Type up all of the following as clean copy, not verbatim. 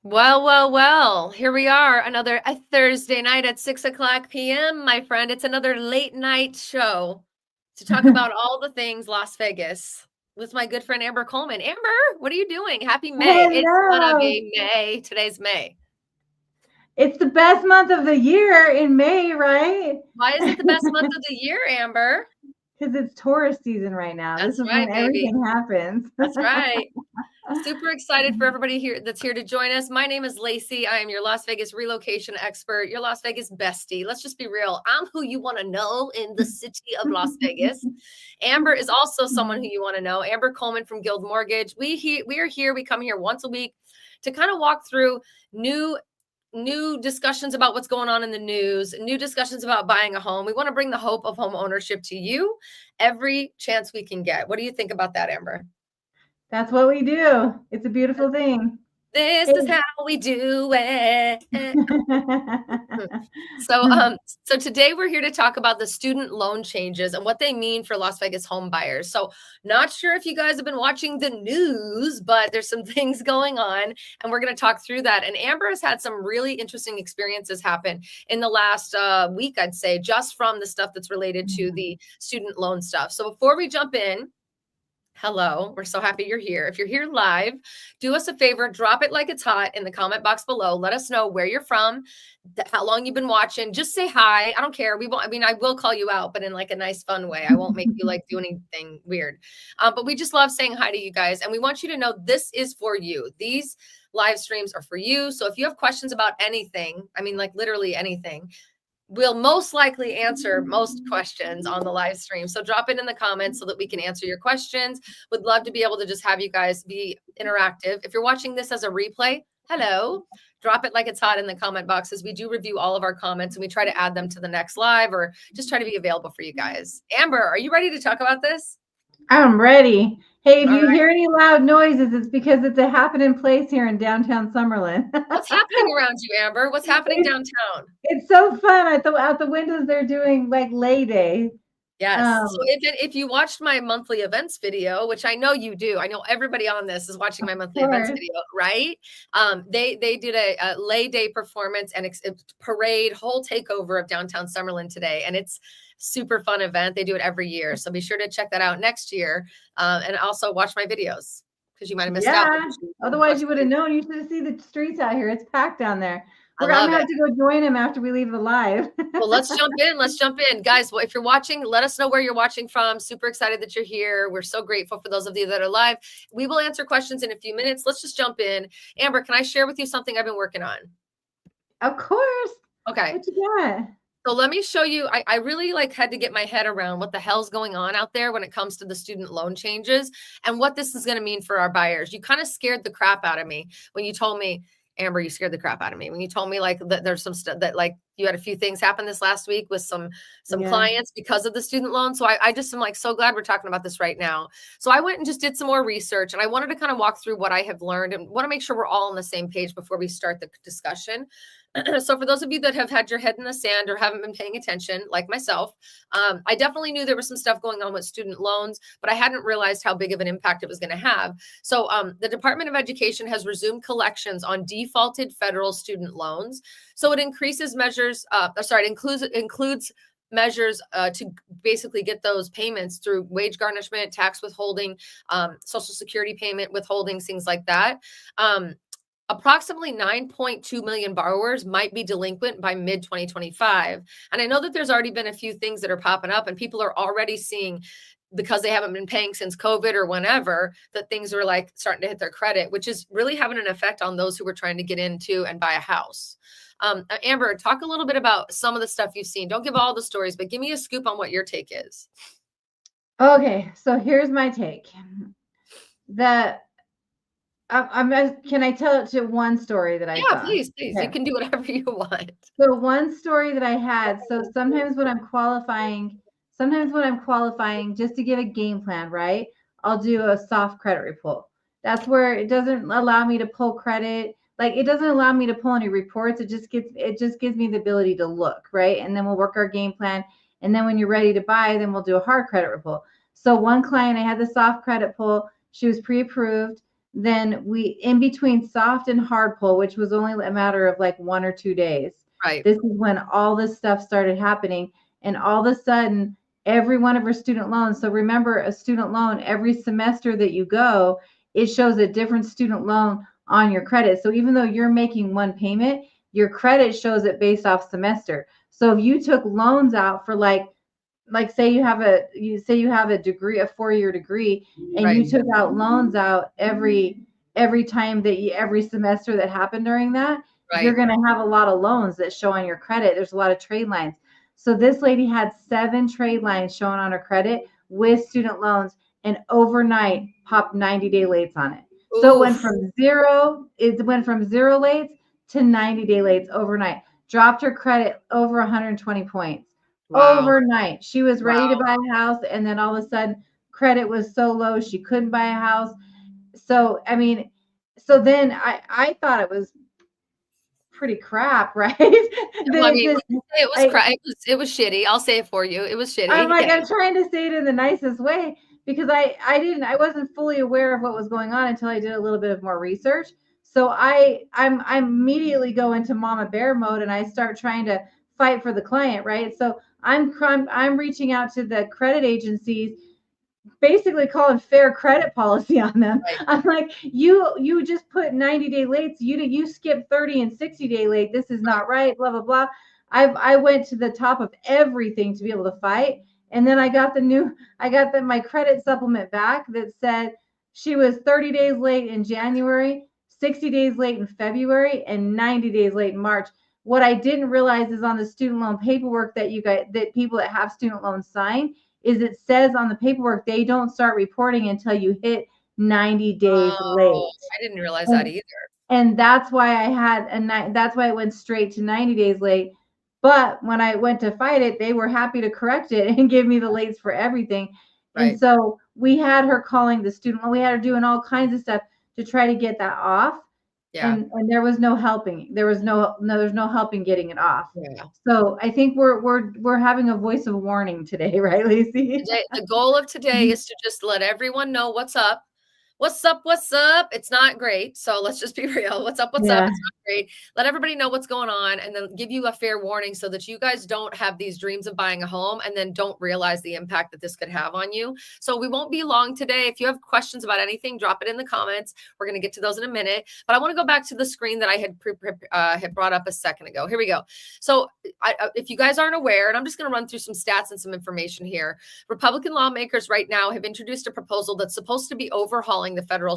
Well, here we are, another a Thursday night at 6 o'clock p.m., my friend. It's another late night show to talk about all the things Las Vegas with my good friend Amber Coleman. Amber, what are you doing? Happy May. It's gonna Hello. be May. Today's May. It's the best month of the year in May, right? Why is it the best month of the year, Amber? Because it's tourist season right now. This That's is right, when baby. everything happens. That's right. Super excited for everybody here that's here to join us. My name is Laci. I am your Las Vegas relocation expert, your Las Vegas bestie. Let's just be real. I'm who you want to know in the city of Las Vegas. Amber is also someone who you want to know. Amber Coleman from Guild Mortgage. We are here. We come here once a week to kind of walk through new discussions about what's going on in the news, new discussions about buying a home. We want to bring the hope of home ownership to you every chance we can get. What do you think about that, Amber? That's what we do. It's a beautiful thing. This is how we do it. So today we're here to talk about the student loan changes and what they mean for Las Vegas home buyers. So not sure if you guys have been watching the news, but there's some things going on and we're going to talk through that. And Amber has had some really interesting experiences happen in the last week, I'd say, just from the stuff that's related to the student loan stuff. So before we jump in, hello, we're so happy you're here. If you're here live, do us a favor, drop it like it's hot in the comment box below. Let us know where you're from, how long you've been watching. Just say hi. I don't care. I will call you out, but in like a nice, fun way. I won't make you like do anything weird. But we just love saying hi to you guys. And we want you to know this is for you. These live streams are for you. So if you have questions about anything, I mean, like literally anything, we'll most likely answer most questions on the live stream. So drop it in the comments so that we can answer your questions. Would love to be able to just have you guys be interactive. If you're watching this as a replay, hello, drop it like it's hot in the comment boxes. We do review all of our comments and we try to add them to the next live or just try to be available for you guys. Amber, are you ready to talk about this? I'm ready. Hey, if All you right. hear any loud noises, it's because it's a happening place here in downtown Summerlin. What's happening around you, Amber? What's happening downtown? It's so fun. Out the windows, they're doing like Lay Day. Yes. So if you watched my monthly events video, which I know you do, I know everybody on this is watching my monthly events video, right? They did a Lay Day performance and parade, whole takeover of downtown Summerlin today, and it's super fun event. They do it every year, so be sure to check that out next year, and also watch my videos because you might have missed out. Otherwise, you would have known. You should have seen the streets out here. It's packed down there. I'm love gonna it. have to go join him after we leave the live. Well, let's jump in, guys. Well, if you're watching, let us know where you're watching from. Super excited that you're here. We're so grateful for those of you that are live. We will answer questions in a few minutes. Let's just jump in. Amber, can I share with you something I've been working on? Of course. Okay. What you got? So let me show you. I really had to get my head around what the hell's going on out there when it comes to the student loan changes and what this is going to mean for our buyers. You kind of scared the crap out of me when you told me, Amber, you scared the crap out of me when you told me like that there's some stuff that like you had a few things happen this last week with some clients because of the student loan. So I just am like so glad we're talking about this right now. So I went and just did some more research and I wanted to kind of walk through what I have learned and want to make sure we're all on the same page before we start the discussion. So for those of you that have had your head in the sand or haven't been paying attention, like myself, I definitely knew there was some stuff going on with student loans, but I hadn't realized how big of an impact it was going to have. So the Department of Education has resumed collections on defaulted federal student loans. So it increases measures, it includes measures to basically get those payments through wage garnishment, tax withholding, Social Security payment withholdings, things like that. Approximately 9.2 million borrowers might be delinquent by mid-2025. And I know that there's already been a few things that are popping up and people are already seeing, because they haven't been paying since COVID or whenever, that things are like starting to hit their credit, which is really having an effect on those who were trying to get into and buy a house. Amber, talk a little bit about some of the stuff you've seen. Don't give all the stories, but give me a scoop on what your take is. Okay, so here's my take. Can I tell it to one story that I saw? Yeah, please. Okay. You can do whatever you want. So one story that I had. So sometimes when I'm qualifying, just to give a game plan, right? I'll do a soft credit report. That's where it doesn't allow me to pull credit. Like it doesn't allow me to pull any reports. It just gives me the ability to look, right? And then we'll work our game plan. And then when you're ready to buy, then we'll do a hard credit report. So one client, I had the soft credit pull. She was pre-approved. then we, in between soft and hard pull, which was only a matter of like 1 or 2 days. Right. This is when all this stuff started happening. And all of a sudden, every one of her student loans. So remember, a student loan, every semester that you go, it shows a different student loan on your credit. So even though you're making one payment, your credit shows it based off semester. So if you took loans out for like say you have a degree, a 4-year degree, and Right. you took out loans out every time that every semester that happened during that, you're Right. going to have a lot of loans that show on your credit. There's a lot of trade lines. So this lady had 7 trade lines showing on her credit with student loans, and overnight popped 90-day lates on it. So it went from zero lates to 90-day lates overnight. Dropped her credit over 120 points. Wow. Overnight. She was ready to Wow. buy a house, and then all of a sudden credit was so low she couldn't buy a house. So I mean, so then I thought it was pretty crap, right? Well, I mean, it was I, it was shitty. I'll say it for you. It was shitty. I'm like, Yeah. I'm trying to say it in the nicest way because I wasn't fully aware of what was going on until I did a little bit of more research. So I immediately go into mama bear mode and I start trying to fight for the client, right? So I'm reaching out to the credit agencies, basically calling fair credit policy on them. Right. I'm like, you just put 90-day late. You skip 30 and 60-day late. This is not right. Blah blah blah. I went to the top of everything to be able to fight, and then I got my credit supplement back that said she was 30 days late in January, 60 days late in February, and 90 days late in March. What I didn't realize is on the student loan paperwork that people that have student loans sign, is it says on the paperwork they don't start reporting until you hit 90 days late. I didn't realize that either. And that's why that's why it went straight to 90 days late. But when I went to fight it, they were happy to correct it and give me the lates for everything. Right. And so we had her calling the student loan. We had her doing all kinds of stuff to try to get that off. Yeah. And there was no helping. There's no helping getting it off. Yeah. So I think we're having a voice of warning today, right, Laci? The goal of today is to just let everyone know what's up. What's up? What's up? It's not great. So let's just be real. What's up? What's up? It's not great. Let everybody know what's going on and then give you a fair warning so that you guys don't have these dreams of buying a home and then don't realize the impact that this could have on you. So we won't be long today. If you have questions about anything, drop it in the comments. We're going to get to those in a minute. But I want to go back to the screen that I had brought up a second ago. Here we go. So if you guys aren't aware, and I'm just going to run through some stats and some information here. Republican lawmakers right now have introduced a proposal that's supposed to be overhauling the federal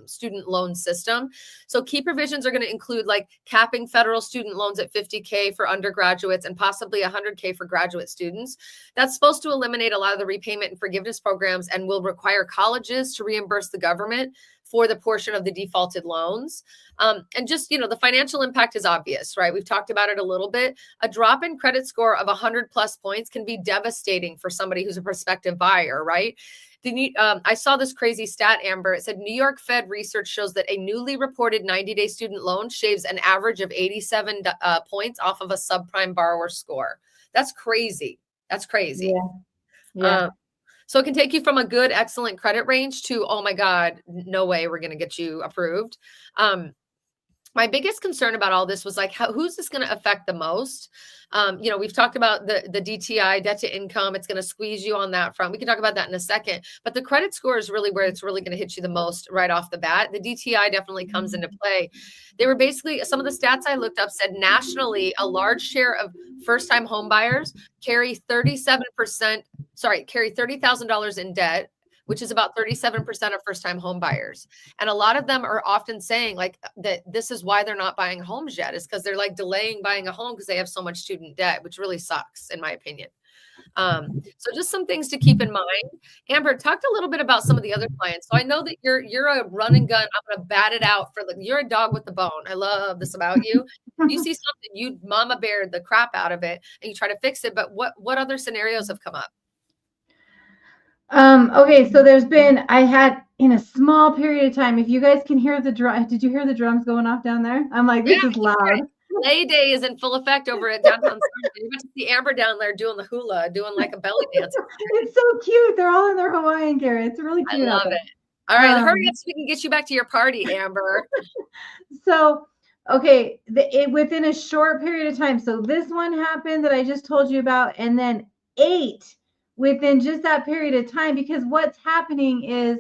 student loan system. So key provisions are going to include like capping federal student loans at $50K for undergraduates and possibly $100K for graduate students. That's supposed to eliminate a lot of the repayment and forgiveness programs and will require colleges to reimburse the government for the portion of the defaulted loans. And just, the financial impact is obvious, right? We've talked about it a little bit. A drop in credit score of 100 plus points can be devastating for somebody who's a prospective buyer, right? I saw this crazy stat, Amber. It said New York Fed research shows that a newly reported 90-day student loan shaves an average of 87 points off of a subprime borrower score. That's crazy. That's crazy. Yeah. So it can take you from a good, excellent credit range to, oh my God, no way we're going to get you approved. My biggest concern about all this was like, who's this going to affect the most? We've talked about the DTI, debt to income. It's going to squeeze you on that front. We can talk about that in a second. But the credit score is really where it's really going to hit you the most right off the bat. The DTI definitely comes into play. They were basically, some of the stats I looked up said nationally, a large share of first-time home buyers carry $30,000 in debt, which is about 37% of first-time home buyers. And a lot of them are often saying like that this is why they're not buying homes yet, is because they're like delaying buying a home because they have so much student debt, which really sucks in my opinion. So just some things to keep in mind. Amber, talk a little bit about some of the other clients. So I know that you're a run and gun. I'm going to bat it out you're a dog with the bone. I love this about you. You see something, you mama bear the crap out of it and you try to fix it. But what other scenarios have come up? Okay, so I had in a small period of time, if you guys can hear the drum, did you hear the drums going off down there? I'm like, this is loud. Play day is in full effect over at downtown. You went to see Amber down there doing the hula, doing like a belly dance. It's so cute. They're all in their Hawaiian gear. It's really cute. I love it. All right, hurry up so we can get you back to your party, Amber. So, okay, within a short period of time. So this one happened that I just told you about, and then 8 within just that period of time. Because what's happening is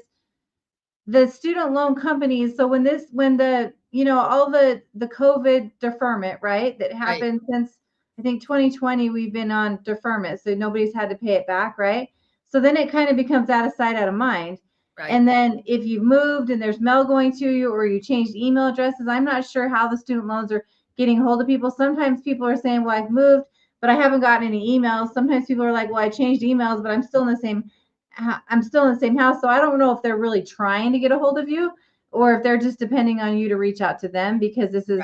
the student loan companies. So when the all the COVID deferment, right, that Right, happened since I think 2020, we've been on deferment, so nobody's had to pay it back, right? So then it kind of becomes out of sight, out of mind. right, And then if you've moved and there's mail going to you, or you changed email addresses, I'm not sure how the student loans are getting hold of people. Sometimes people are saying, well, I've moved, but I haven't gotten any emails. Sometimes people are like, well, I changed emails, but I'm still in the same house. So I don't know if they're really trying to get a hold of you, or if they're just depending on you to reach out to them, because this is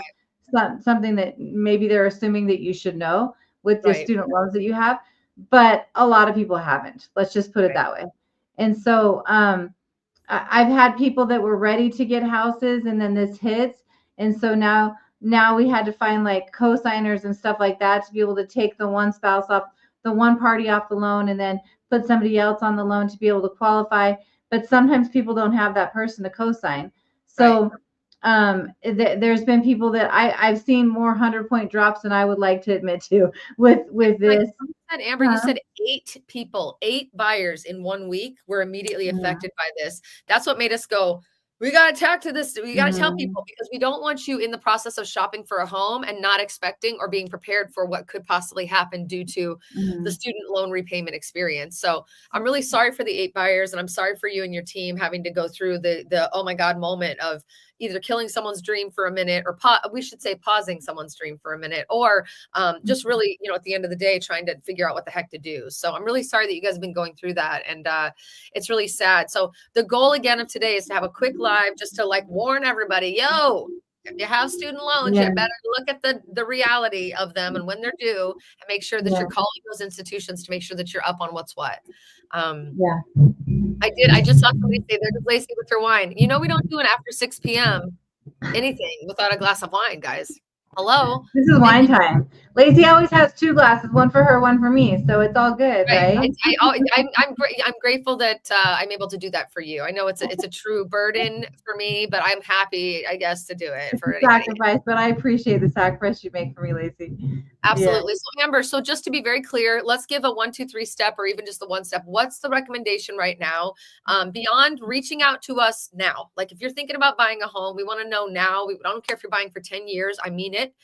something that maybe they're assuming that you should know with the right, student loans that you have. But a lot of people haven't. Let's just put it right. that way. And so I've had people that were ready to get houses, and then this hits. And so now we had to find like co-signers and stuff like that to be able to take the one spouse off, the one party off the loan, and then put somebody else on the loan to be able to qualify. But sometimes people don't have that person to co-sign. Right. So there's been people that I've seen more 100-point drops than I would like to admit to with Like this. you said, Amber, you said 8 people, 8 buyers in 1 week were immediately Yeah. affected by this. That's what made us go, we got to talk to this. We got to tell Mhm. people, because we don't want you in the process of shopping for a home and not expecting or being prepared for what could possibly happen due to the Mhm. student loan repayment experience. So I'm really sorry for the 8 buyers, and I'm sorry for you and your team having to go through the oh my God moment of either killing someone's dream for a minute, or we should say pausing someone's dream for a minute, or just really, at the end of the day, trying to figure out what the heck to do. So I'm really sorry that you guys have been going through that. And it's really sad. So the goal again of today is to have a quick live just to like warn everybody, yo, if you have student loans, Yeah. you better look at the reality of them and when they're due, and make sure that Yeah. you're calling those institutions to make sure that you're up on what's what. Yeah. I just saw somebody say, there goes Laci with her wine. We don't do an after 6 p.m. anything without a glass of wine, guys. Hello. This is wine time. Lacey always has 2 glasses, one for her, one for me. So it's all good, Right. right? I'm grateful that I'm able to do that for you. I know it's a true burden for me, but I'm happy, I guess, to do it It's for a anybody. sacrifice, but I appreciate the sacrifice you make for me, Lacey. Yeah. Absolutely. So Amber, so just to be very clear, let's give a 1, 2, 3 step, or even just the 1 step. What's the recommendation right now? Beyond reaching out to us now, like if you're thinking about buying a home, we want to know now. I don't care if you're buying for 10 years. I mean it.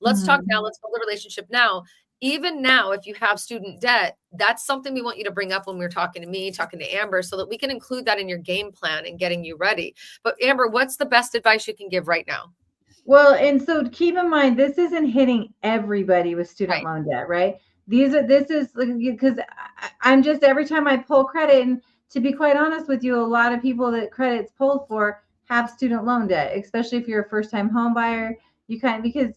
Let's talk now. Mhm. Let's build a relationship now. Even now, if you have student debt, that's something we want you to bring up when we're talking to me, talking to Amber, so that we can include that in your game plan and getting you ready. But Amber, what's the best advice you can give right now? Well, and so keep in mind, this isn't hitting everybody with student Right. loan debt, right? This is because I'm just, every time I pull credit, and to be quite honest with you, a lot of people that credit's pulled for have student loan debt, especially if you're a first time home buyer. You because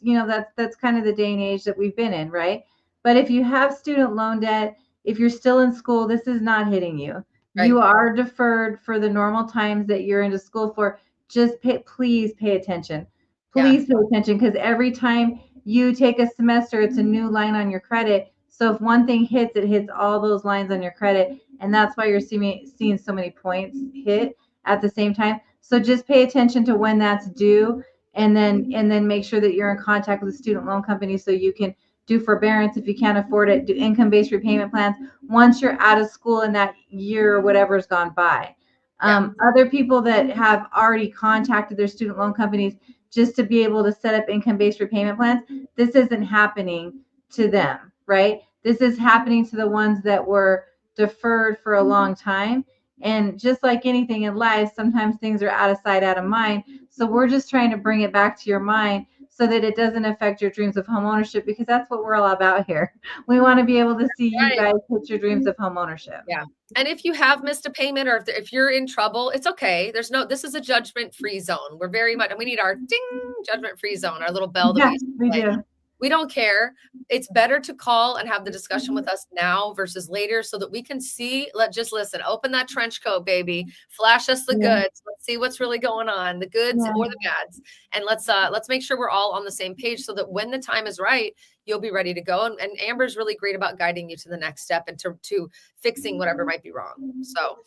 that's kind of the day and age that we've been in, right? But if you have student loan debt, if you're still in school, this is not hitting you. Right. You are deferred for the normal times that you're into school for. Just please pay attention. Yeah. Please pay attention, because every time you take a semester, it's a new line on your credit. So if one thing hits, it hits all those lines on your credit. And that's why you're seeing so many points hit at the same time. So just pay attention to when that's due, and then make sure that you're in contact with the student loan company so you can do forbearance if you can't afford it, do income-based repayment plans once you're out of school and that year or whatever's gone by. Yeah. Other people that have already contacted their student loan companies just to be able to set up income-based repayment plans, this isn't happening to them, right? This is happening to the ones that were deferred for a long time. And just like anything in life, sometimes things are out of sight, out of mind. So we're just trying to bring it back to your mind so that it doesn't affect your dreams of home ownership, because that's what we're all about here. We want to be able to see you Right. guys hit your dreams of home ownership. Yeah. And if you have missed a payment, or if you're in trouble, it's okay. This is a judgment-free zone. We're very much, and we need our ding judgment-free zone, our little bell that we Yeah, use to we play. do. We don't care. It's better to call and have the discussion with us now versus later, so that we can see, just listen, open that trench coat, baby, flash us the Yeah. goods. Let's see what's really going on, the goods Yeah. or the bads. And let's make sure we're all on the same page, so that when the time is right, you'll be ready to go. And Amber's really great about guiding you to the next step and to fixing whatever might be wrong. So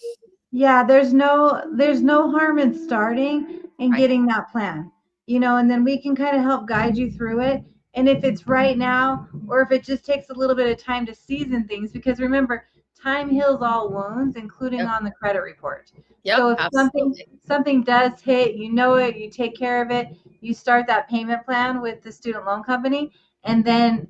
Yeah, there's no harm in starting and Right. getting that plan. And then we can kind of help guide you through it. And if it's right now or if it just takes a little bit of time to season things, because remember, time heals all wounds, including Yep. on the credit report. Yep. So if something Absolutely. something does hit, you know it, you take care of it, you start that payment plan with the student loan company, and then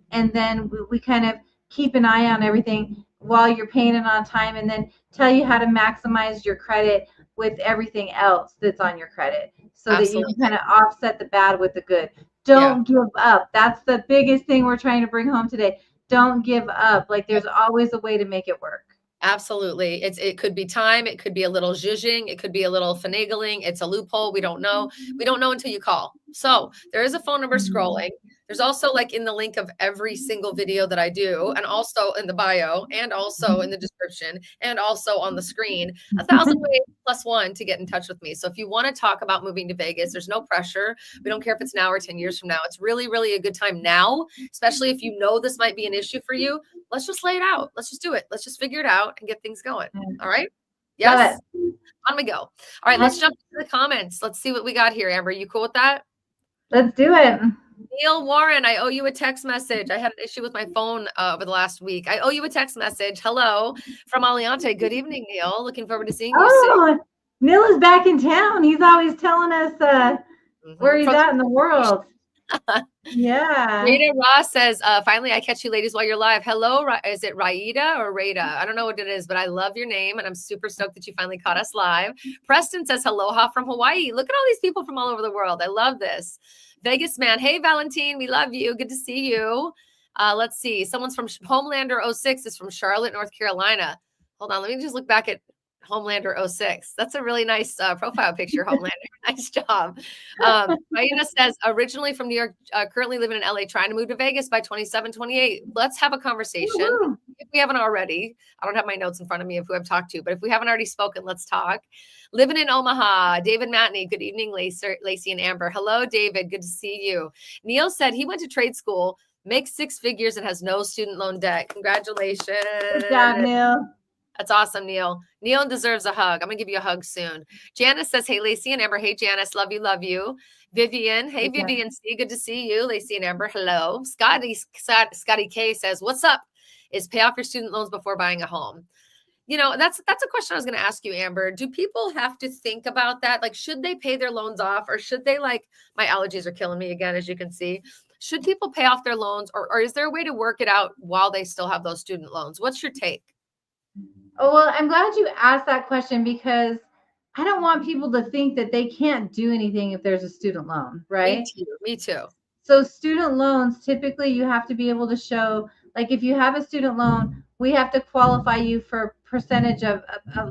we kind of keep an eye on everything while you're paying it on time, and then tell you how to maximize your credit with everything else that's on your credit so that you can Absolutely. kind of offset the bad with the good. Yeah. Don't give up. That's the biggest thing we're trying to bring home today. Don't give up. Like Yep. there's always a way to make it work. Absolutely. It could be time. It could be a little zhuzhing. It could be a little finagling. It's a loophole. We don't know. We don't know until you call. So there is a phone number scrolling. There's also like in the link of every single video that I do, and also in the bio, and also in the description, and also on the screen, 1,000 ways plus one to get in touch with me. So if you want to talk about moving to Vegas, there's no pressure. We don't care if it's now or 10 years from now. It's really, really a good time now, especially if you know this might be an issue for you. Let's just lay it out. Let's just do it. Let's just figure it out and get things going. All right. Love Yes. it. On we go. All right. Let's jump into the comments. Let's see what we got here. Amber, you cool with that? Let's do it. Neil Warren, I owe you a text message. I had an issue with my phone over the last week. I owe you a text message. Hello from Aliante. Good evening, Neil. Looking forward to seeing you soon. Oh, Neil is back in town. He's always telling us where he's at in the world. Yeah. Raida Ross says, finally, I catch you ladies while you're live. Hello. Is it Raida or Raida? I don't know what it is, but I love your name. And I'm super stoked that you finally caught us live. Preston says, aloha from Hawaii. Look at all these people from all over the world. I love this. Vegas man. Hey, Valentine. We love you. Good to see you. Let's see. Someone's from Homelander 06 is from Charlotte, North Carolina. Hold on. Let me just look back at Homelander 06. That's a really nice profile picture, Homelander. Nice job. Raida says, originally from New York, currently living in LA, trying to move to Vegas by 27, 28. Let's have a conversation. Woo-hoo. If we haven't already, I don't have my notes in front of me of who I've talked to, but if we haven't already spoken, let's talk. Living in Omaha, David Matney. Good evening, Laci and Amber. Hello, David. Good to see you. Neil said he went to trade school, makes 6 figures, and has no student loan debt. Congratulations. Good job, Neil. That's awesome, Neil. Neil deserves a hug. I'm going to give you a hug soon. Janice says, hey, Laci and Amber. Hey, Janice. Love you. Love you. Vivian. Hey, Vivian C. Good to see you. Laci and Amber. Hello. Scotty K says, what's up? Is pay off your student loans before buying a home. That's a question I was going to ask you, Amber. Do people have to think about that? Like, should they pay their loans off, or should they, like, my allergies are killing me again, as you can see. Should people pay off their loans, or is there a way to work it out while they still have those student loans? What's your take? Oh, well, I'm glad you asked that question because I don't want people to think that they can't do anything if there's a student loan, right? Me too. So student loans, typically you have to be able to show, like if you have a student loan, we have to qualify you for a percentage of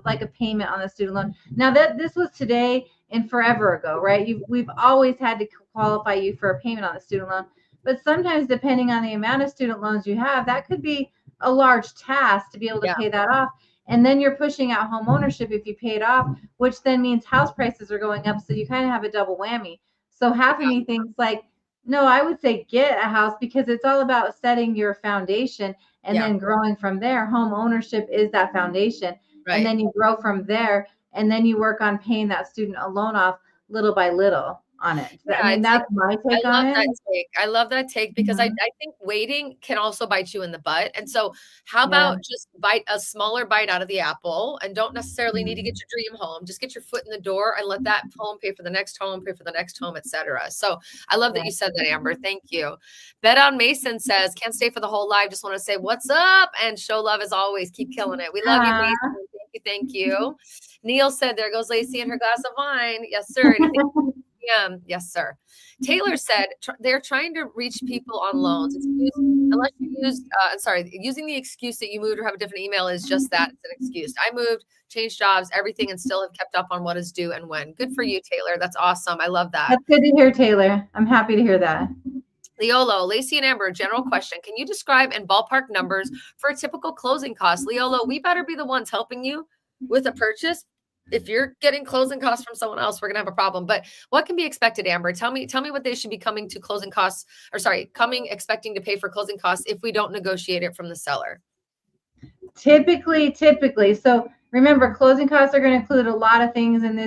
like a payment on the student loan. Now this was today and forever ago, right? We've always had to qualify you for a payment on the student loan. But sometimes depending on the amount of student loans you have, that could be a large task to be able to pay that off. And then you're pushing out home ownership if you pay it off, which then means house prices are going up. So you kind of have a double whammy. So half of me thinks like, no, I would say get a house because it's all about setting your foundation and then growing from there. Home ownership is that foundation. Right. And then you grow from there and then you work on paying that student loan off little by little on it. Yeah, I mean, that's my take on it. I love that take because I think waiting can also bite you in the butt. And so how about just bite a smaller bite out of the apple and don't necessarily need to get your dream home. Just get your foot in the door and let that home pay for the next home, pay for the next home, etc. So I love that you said that, Amber. Thank you. Bet on Mason says, can't stay for the whole live. Just want to say what's up and show love as always. Keep killing it. We love you, Mason. Thank you. Neil said, there goes Laci and her glass of wine. Yes, sir. Yes, sir. Taylor said they're trying to reach people on loans. Unless you using the excuse that you moved or have a different email is just that. It's an excuse. I moved, changed jobs, everything, and still have kept up on what is due and when. Good for you, Taylor. That's awesome. I love that. That's good to hear, Taylor. I'm happy to hear that. Leolo, Laci and Amber, general question. Can you describe in ballpark numbers for a typical closing cost? Leolo, we better be the ones helping you with a purchase. If you're getting closing costs from someone else, we're going to have a problem. But what can be expected, Amber? Tell me what they should be coming to closing costs, expecting to pay for closing costs if we don't negotiate it from the seller. Typically. So Remember, closing costs are going to include a lot of things, and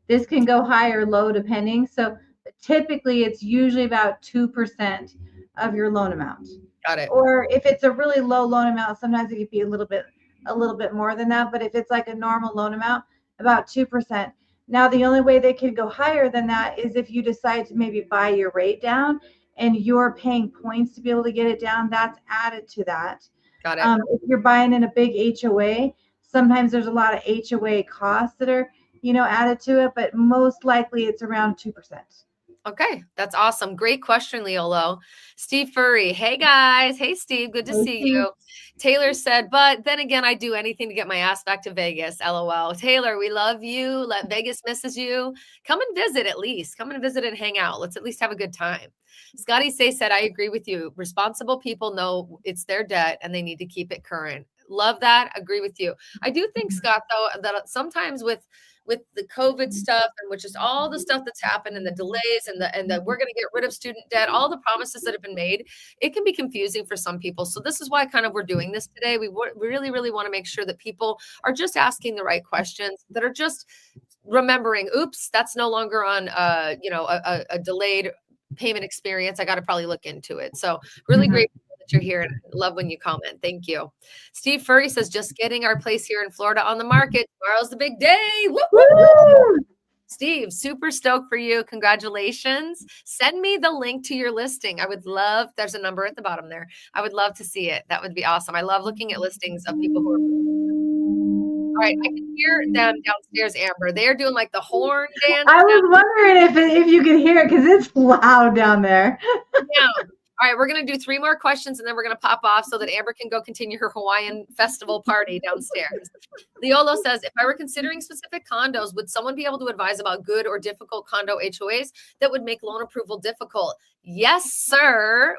this can go high or low depending. So typically, it's usually about 2% of your loan amount. Got it. Or if it's a really low loan amount, sometimes it could be a little bit more than that. But if it's like a normal loan amount, about 2%. Now, the only way they could go higher than that is if you decide to maybe buy your rate down and you're paying points to be able to get it down. That's added to that. Got it. If you're buying in a big HOA, sometimes there's a lot of HOA costs that are, added to it, but most likely it's around 2%. Okay, that's awesome. Great question, Leolo. Steve Furry. Hey guys. Hey Steve, good to see Steve. you. Taylor said, but then again, I do anything to get my ass back to Vegas. LOL. Taylor, we love you. Let Vegas misses you. Come and visit at least. Come and visit and hang out. Let's at least have a good time. Scotty Say said, I agree with you. Responsible people know it's their debt and they need to keep it current. Love that. Agree with you. I do think, Scott, though, that sometimes with the COVID stuff and with just all the stuff that's happened and the delays and the we're going to get rid of student debt, all the promises that have been made, it can be confusing for some people. So this is why kind of we're doing this today. We really, really want to make sure that people are just asking the right questions, that are just remembering, oops, that's no longer on, a delayed payment experience. I got to probably look into it. So really great that you're here and love when you comment. Thank you. Steve Furry says, just getting our place here in Florida on the market. Tomorrow's the big day. Woo, woo, woo. Steve, super stoked for you. Congratulations. Send me the link to your listing. I would love, there's a number at the bottom there. I would love to see it. That would be awesome. I love looking at listings of people who are. All right, I can hear them downstairs, Amber. They're doing like the horn dance. I was wondering if you could hear it because it's loud down there. Yeah. All right, we're going to do 3 more questions and then we're going to pop off so that Amber can go continue her Hawaiian festival party downstairs. Leolo says, if I were considering specific condos, would someone be able to advise about good or difficult condo HOAs that would make loan approval difficult? Yes, sir.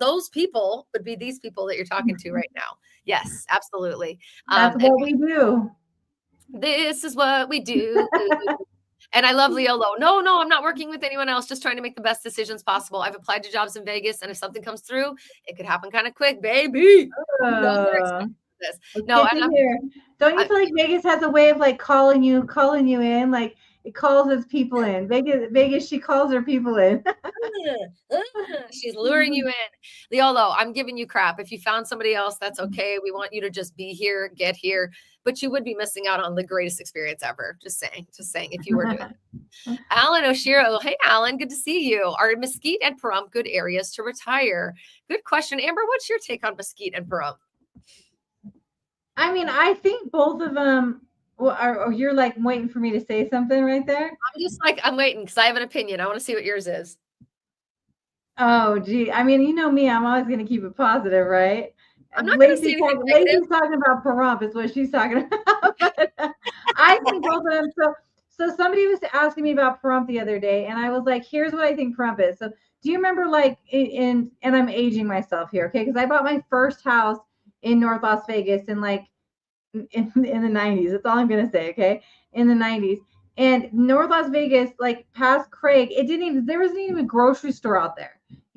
Those people would be these people that you're talking to right now. Yes, absolutely. That's what we do. This is what we do. And I love Leolo. No, I'm not working with anyone else. Just trying to make the best decisions possible. I've applied to jobs in Vegas, and if something comes through, it could happen kind of quick, baby. No, don't you feel like Vegas has a way of like calling you in? Like it calls its people in. Vegas, she calls her people in. She's luring you in. Leolo, I'm giving you crap. If you found somebody else, that's okay. We want you to just be here, get here. But you would be missing out on the greatest experience ever. Just saying if you were doing it. Alan Oshiro. Hey, Alan, good to see you. Are Mesquite and Prump good areas to retire? Good question. Amber, what's your take on Mesquite and Prump? I mean, I think both of them, or you're like waiting for me to say something right there? I'm waiting because I have an opinion. I want to see what yours is. Oh, gee. I mean, you know me, I'm always going to keep it positive, right? I'm not going to say Laci's talking about Prump is what she's talking about. But I think both of them. So somebody was asking me about Prump the other day, and I was like, here's what I think Prump is. So do you remember like and I'm aging myself here, okay? Because I bought my first house in North Las Vegas in like in the 90s. That's all I'm going to say, okay? In the 90s. And North Las Vegas, like past Craig, there wasn't even a grocery store out there.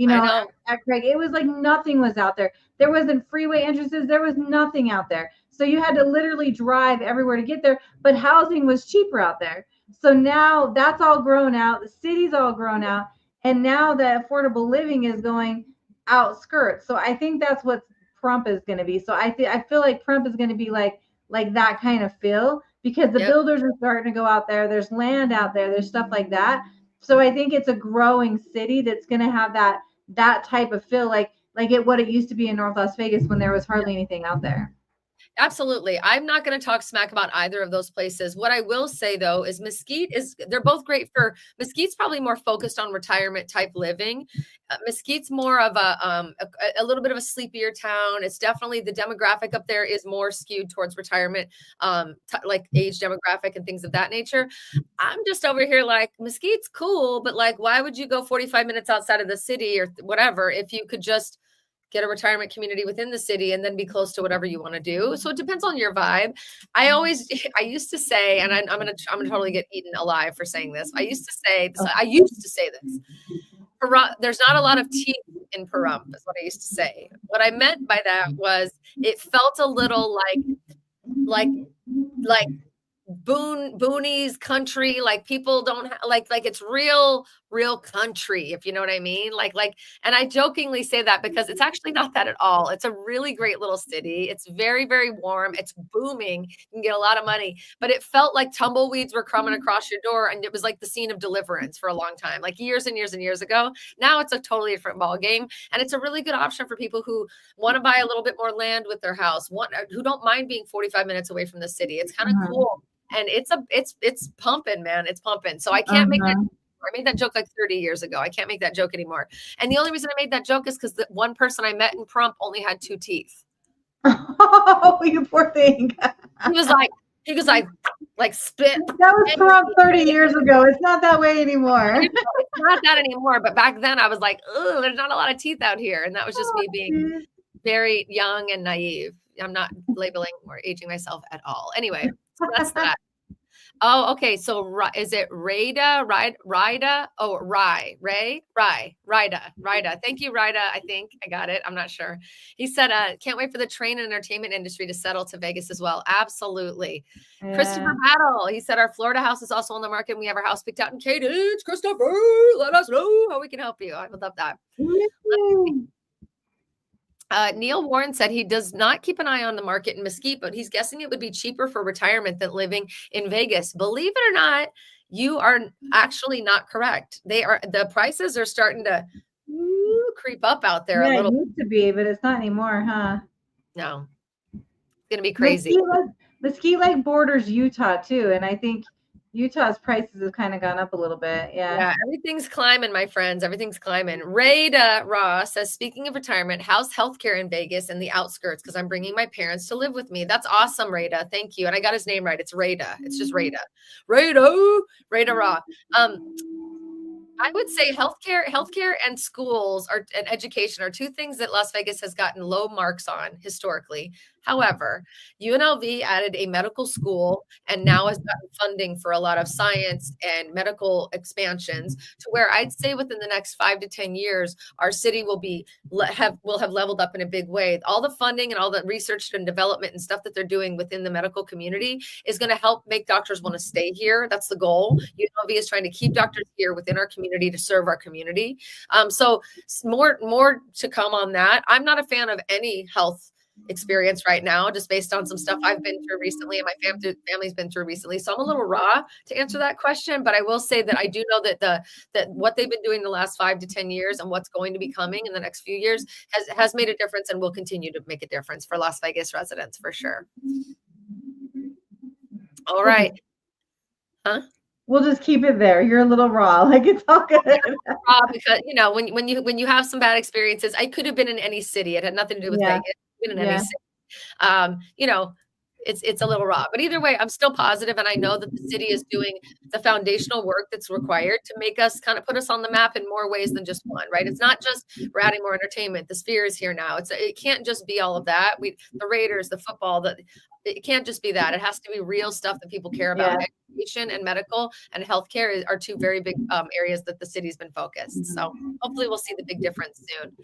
At Craig, it was like nothing was out there. There wasn't freeway entrances. There was nothing out there. So you had to literally drive everywhere to get there. But housing was cheaper out there. So now that's all grown out. The city's all grown out. And now the affordable living is going outskirts. So I think that's what Prump is going to be. So I feel like Prump is going to be like that kind of feel because the builders are starting to go out there. There's land out there. There's stuff like that. So I think it's a growing city that's going to have that type of feel like what it used to be in North Las Vegas when there was hardly anything out there. Absolutely. I'm not going to talk smack about either of those places. What I will say though is they're both great for Mesquite's probably more focused on retirement type living. Mesquite's more of a little bit of a sleepier town. It's definitely the demographic up there is more skewed towards retirement, like age demographic and things of that nature. I'm just over here like Mesquite's cool, but like, why would you go 45 minutes outside of the city or whatever if you could just get a retirement community within the city and then be close to whatever you want to do. So it depends on your vibe. I used to say, and I'm going to totally get eaten alive for saying this. I used to say this. There's not a lot of teeth in Prump is what I used to say. What I meant by that was it felt a little like like boonies country, like people don't like it's real country, if you know what I mean. And I jokingly say that because it's actually not that at all. It's a really great little city. It's very, very warm. It's booming. You can get a lot of money, but it felt like tumbleweeds were coming across your door, and it was like the scene of Deliverance for a long time, like years and years and years ago. Now it's a totally different ball game, and it's a really good option for people who want to buy a little bit more land with their house, who don't mind being 45 minutes away from the city. It's kind of cool. And it's pumping, man. It's pumping. So I can't make that. I made that joke like 30 years ago. I can't make that joke anymore. And the only reason I made that joke is because the one person I met in Prump only had 2 teeth. Oh, you poor thing. He was like spit. That was Prump 30 years ago. It's not that way anymore. It's not that anymore. But back then I was like, oh, there's not a lot of teeth out here. And that was just me being very young and naive. I'm not labeling or aging myself at all. Anyway, so that's that. Oh, okay. So is it Raida? Raida? Oh, Raida. Thank you, Raida. I think I got it. I'm not sure. He said, can't wait for the train and entertainment industry to settle to Vegas as well. Absolutely. Yeah. Christopher Battle. He said, our Florida house is also on the market. We have our house picked out in Cadence. Christopher, let us know how we can help you. I would love that. Neil Warren said he does not keep an eye on the market in Mesquite, but he's guessing it would be cheaper for retirement than living in Vegas. Believe it or not, you are actually not correct. The prices are starting to creep up out there a little. It used to be, but it's not anymore, huh? No, it's gonna be crazy. Mesquite like borders Utah too, and I think Utah's prices have kind of gone up a little bit. Yeah, everything's climbing, my friends. Everything's climbing. Raida Ross says, speaking of retirement, how's healthcare in Vegas and the outskirts? Because I'm bringing my parents to live with me. That's awesome, Raida. Thank you. And I got his name right. It's Raida. It's just Raida. Raida Ross. I would say healthcare and schools and education are 2 things that Las Vegas has gotten low marks on historically. However, UNLV added a medical school and now has gotten funding for a lot of science and medical expansions to where I'd say within the next 5 to 10 years, our city will have leveled up in a big way. All the funding and all the research and development and stuff that they're doing within the medical community is going to help make doctors want to stay here. That's the goal. UNLV is trying to keep doctors here within our community to serve our community. So more to come on that. I'm not a fan of any health experience right now, just based on some stuff I've been through recently and my family's been through recently. So I'm a little raw to answer that question, but I will say that I do know that what they've been doing the last 5 to 10 years and what's going to be coming in the next few years has made a difference and will continue to make a difference for Las Vegas residents for sure. All right. Huh? We'll just keep it there. You're a little raw. Like, it's all good. Raw because, when you have some bad experiences, I could have been in any city. It had nothing to do with Vegas. Been in any city. It's a little raw, but either way, I'm still positive, and I know that the city is doing the foundational work that's required to make us kind of put us on the map in more ways than just one, right? It's not just we're adding more entertainment. The Sphere is here now. It can't just be all of that. The Raiders, the football, it can't just be that. It has to be real stuff that people care about. Yeah. Education and medical and healthcare are 2 very big areas that the city's been focused. So hopefully we'll see the big difference soon.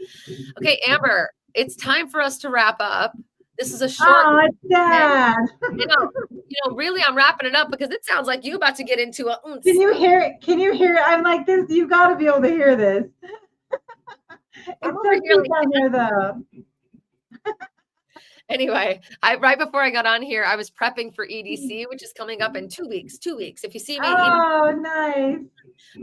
Okay, Amber, it's time for us to wrap up. This is a short. Oh, Dad. Really, I'm wrapping it up because it sounds like you're about to get into a. Can you hear it? Can you hear it? I'm like this. You've got to be able to hear this. It's so cute down here, though. Anyway, right before I got on here, I was prepping for EDC, which is coming up in 2 weeks. 2 weeks. If you see me, nice.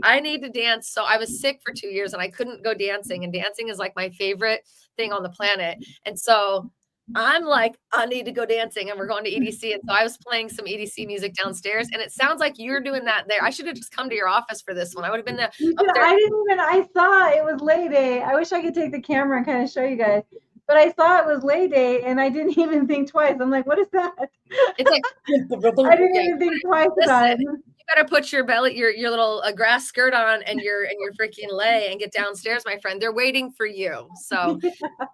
I need to dance. So I was sick for 2 years and I couldn't go dancing. And dancing is like my favorite thing on the planet. And so I'm like, I need to go dancing, and we're going to EDC. And so I was playing some EDC music downstairs, and it sounds like you're doing that there. I should have just come to your office for this one. I would have been there. I saw it was Lay Day. I wish I could take the camera and kind of show you guys. But I saw it was Lay Day, and I didn't even think twice. I'm like, what is that? It's like I didn't even think twice about it. You better put your your little grass skirt on and your freaking lei and get downstairs, my friend. They're waiting for you. So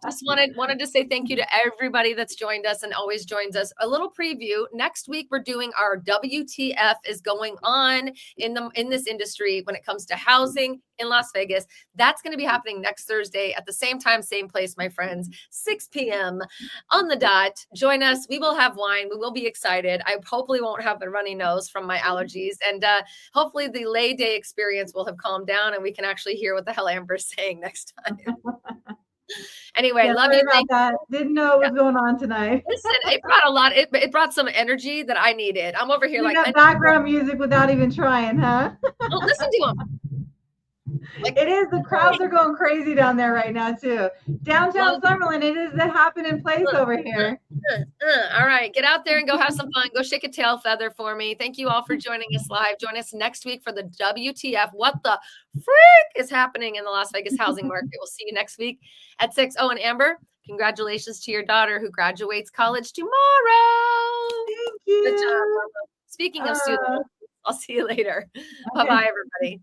just wanted to say thank you to everybody that's joined us and always joins us. A little preview. Next week, we're doing our WTF is going on in this industry when it comes to housing in Las Vegas. That's going to be happening next Thursday at the same time, same place, my friends, 6 p.m. on the dot. Join us. We will have wine. We will be excited. I hopefully won't have a runny nose from my allergies. And hopefully the lay day experience will have calmed down and we can actually hear what the hell Amber's saying next time. Anyway, yeah, love you. About that. Didn't know what was going on tonight. Listen, it brought a lot. It brought some energy that I needed. I'm over here like that background music without even trying, huh? Oh, listen to him. Like, it is. The crowds are going crazy down there right now too. Downtown Summerlin, it is the happening place over here. All right, get out there and go have some fun. Go shake a tail feather for me. Thank you all for joining us live. Join us next week for the WTF. What the frick is happening in the Las Vegas housing market? We'll see you next week at 6. Oh, and Amber, congratulations to your daughter who graduates college tomorrow. Thank you. Good job. Speaking of students, I'll see you later. Bye-bye, everybody.